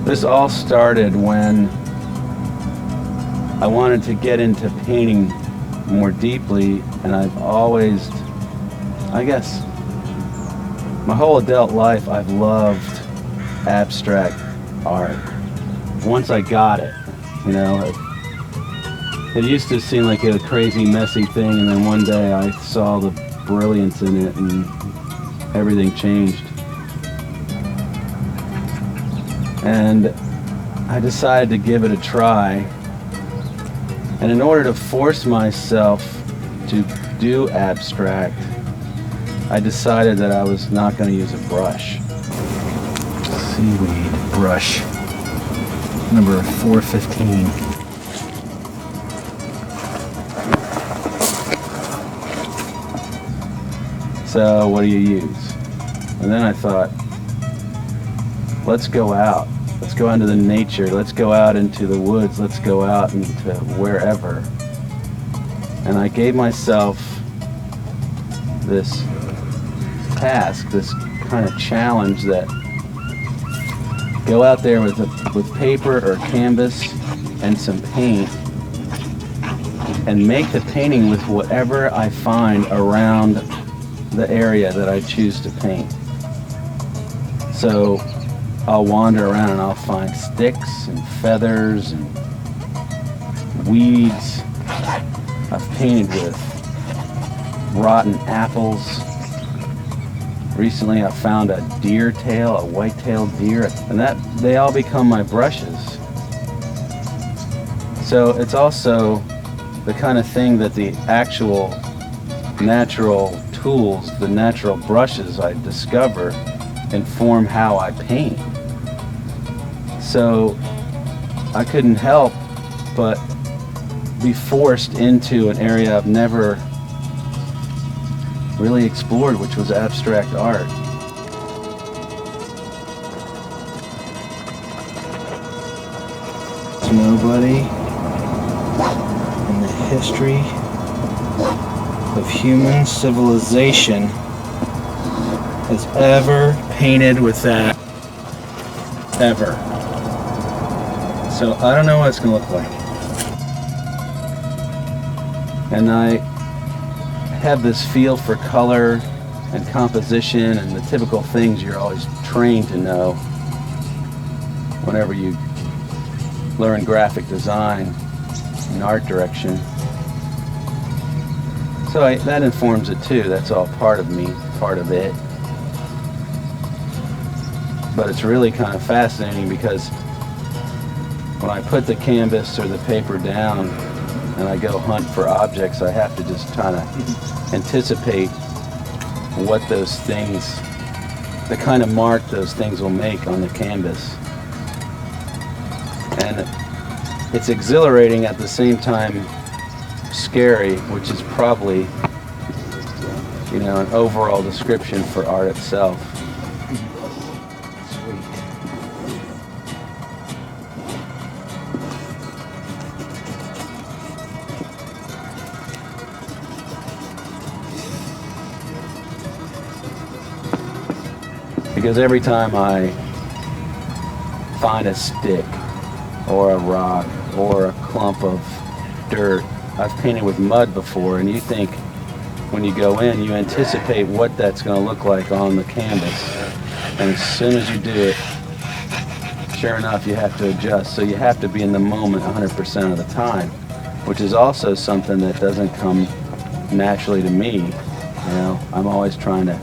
This all started when I wanted to get into painting more deeply, and I've always, I guess, my whole adult life I've loved abstract art. Once I got it, you know, it used to seem like a crazy, messy thing, and then one day I saw the brilliance in it and everything changed. And I decided to give it a try. And in order to force myself to do abstract, I decided that I was not going to use a brush. Seaweed brush, number 415. So what do you use? And then I thought, let's go out. Let's go into the nature. Let's go out into the woods. Let's go out into wherever. And I gave myself this task, this kind of challenge that go out there with paper or canvas and some paint and make the painting with whatever I find around the area that I choose to paint. So I'll wander around and I'll find sticks and feathers and weeds. I've painted with rotten apples. Recently I found a deer tail, a white-tailed deer, and they all become my brushes. So it's also the kind of thing that the actual natural tools, the natural brushes I discover, inform how I paint. So I couldn't help but be forced into an area I've never really explored, which was abstract art. Nobody in the history of human civilization has ever painted with that, ever. So I don't know what it's going to look like. And I have this feel for color and composition and the typical things you're always trained to know whenever you learn graphic design and art direction. So that informs it too. That's all part of me, part of it. But it's really kind of fascinating because when I put the canvas or the paper down and I go hunt for objects, I have to just kind of anticipate what those things, the kind of mark those things will make on the canvas. And it's exhilarating at the same time scary, which is probably, you know, an overall description for art itself. Because every time I find a stick or a rock or a clump of dirt, I've painted with mud before, and you think when you go in, you anticipate what that's going to look like on the canvas. And as soon as you do it, sure enough, you have to adjust. So you have to be in the moment 100% of the time, which is also something that doesn't come naturally to me. You know, I'm always trying to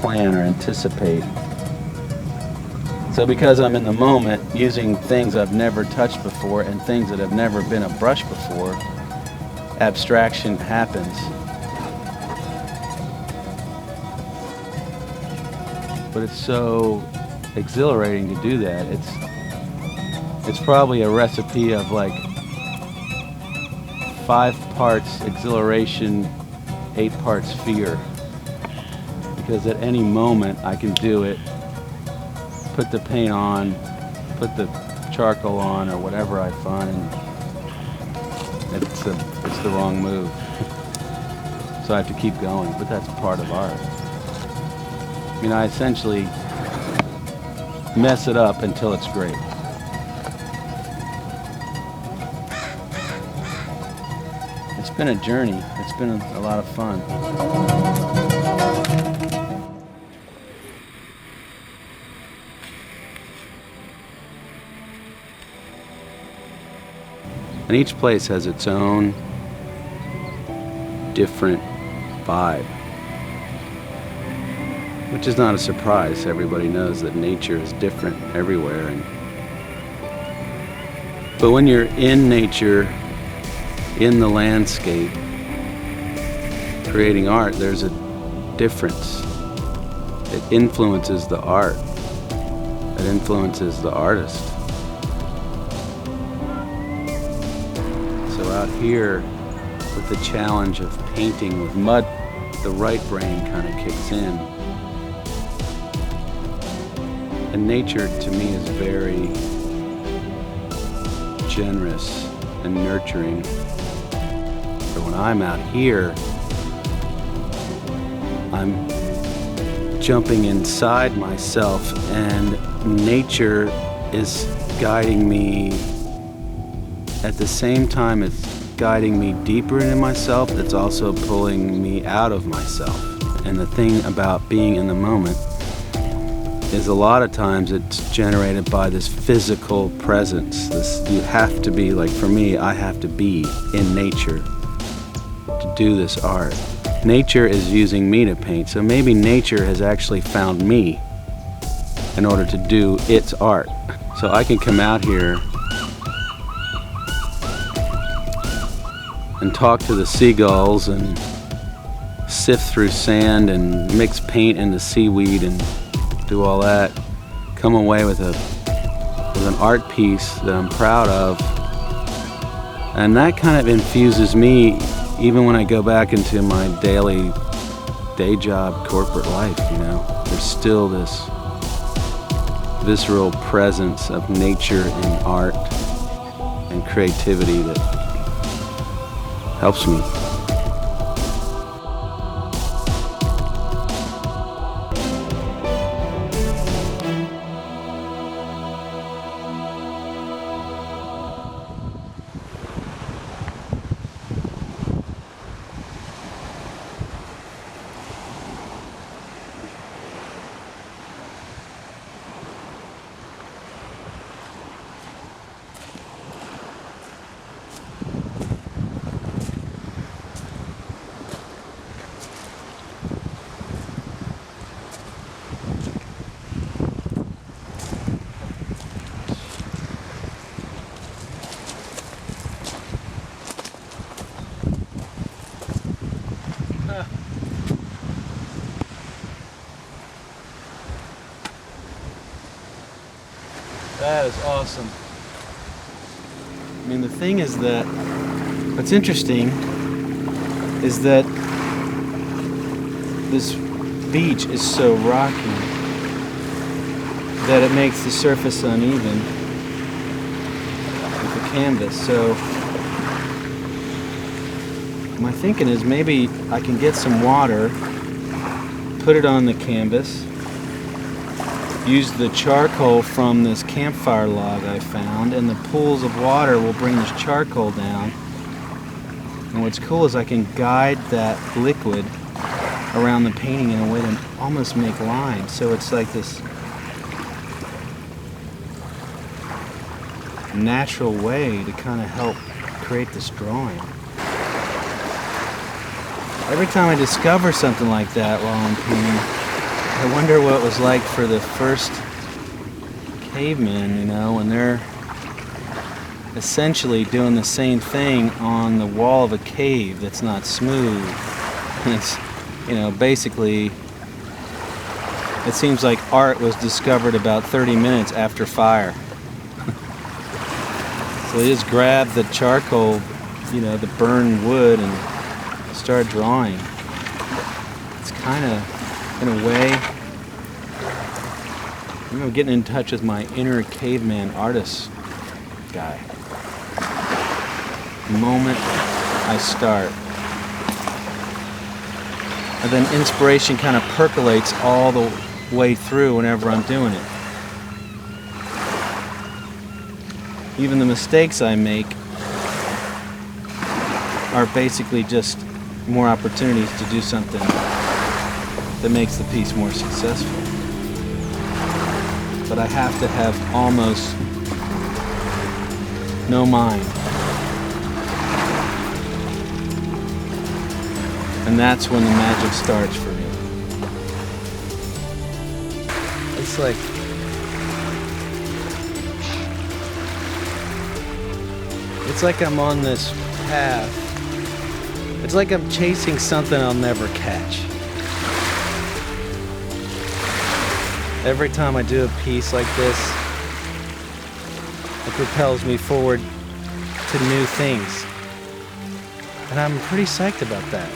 plan or anticipate. So because I'm in the moment, using things I've never touched before and things that have never been a brush before, abstraction happens. But it's so exhilarating to do that. It's probably a recipe of like 5 parts exhilaration, 8 parts fear. Because at any moment I can do it, put the paint on, put the charcoal on, or whatever I find. It's the wrong move. So I have to keep going, but that's part of art. I mean, I essentially mess it up until it's great. It's been a journey. It's been a lot of fun. And each place has its own different vibe, which is not a surprise. Everybody knows that nature is different everywhere. But when you're in nature, in the landscape, creating art, there's a difference. It influences the art. It influences the artist. So out here, with the challenge of painting with mud, the right brain kind of kicks in. And nature, to me, is very generous and nurturing. So when I'm out here, I'm jumping inside myself, and nature is guiding me. At the same time it's guiding me deeper into myself, it's also pulling me out of myself. And the thing about being in the moment is a lot of times it's generated by this physical presence. You have to be, like for me, I have to be in nature to do this art. Nature is using me to paint, so maybe nature has actually found me in order to do its art. So I can come out here and talk to the seagulls and sift through sand and mix paint into seaweed and do all that, come away with an art piece that I'm proud of. And that kind of infuses me even when I go back into my daily day job corporate life, you know. There's still this visceral presence of nature and art and creativity that helps me. That is awesome. I mean, the thing is that what's interesting is that this beach is so rocky that it makes the surface uneven with the canvas. So my thinking is maybe I can get some water, put it on the canvas, use the charcoal from this campfire log I found, and the pools of water will bring this charcoal down. And what's cool is I can guide that liquid around the painting in a way to almost make lines. So it's like this natural way to kind of help create this drawing. Every time I discover something like that while I'm painting, I wonder what it was like for the first cavemen, you know, when they're essentially doing the same thing on the wall of a cave that's not smooth. And it's, you know, basically, it seems like art was discovered about 30 minutes after fire. So they just grabbed the charcoal, you know, the burned wood, and start drawing. It's kind of, in a way, I'm getting in touch with my inner caveman artist guy. The moment I start. And then inspiration kind of percolates all the way through whenever I'm doing it. Even the mistakes I make are basically just more opportunities to do something that makes the piece more successful. But I have to have almost no mind. And that's when the magic starts for me. It's like I'm on this path. It's like I'm chasing something I'll never catch. Every time I do a piece like this, it propels me forward to new things. And I'm pretty psyched about that.